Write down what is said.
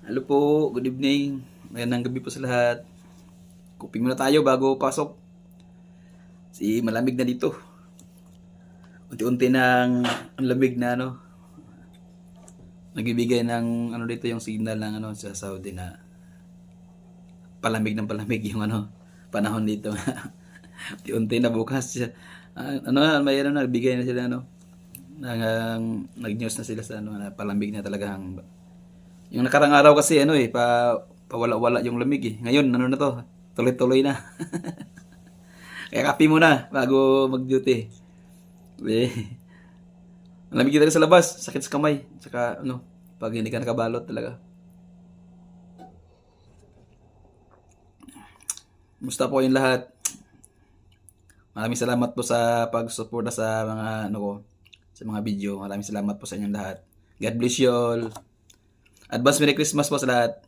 Hello po, good evening. Magandang gabi po sa lahat. Kuping muna tayo bago pasok. Malamig na dito. Unti-unti nang ang lamig na nagbibigay ng dito yung signal ng sa Saudi na palamig ng palamig yung panahon dito. Unti-unti na bukas. May nagbigay na sila nag-news na sila sa na palamig na talaga yung nakarang araw kasi pawala-wala yung lamig eh. Ngayon na to, tuloy-tuloy na. Kaya kape muna bago mag-duty. Eh, malamig talaga sa labas, sakit sa kamay, saka pag hindi ka nakabalot talaga. Musta po yung lahat? Maraming salamat po sa pag-suporta sa mga sa mga video. Maraming salamat po sa inyong lahat. God bless you all. Advance Merry Christmas po sa lahat.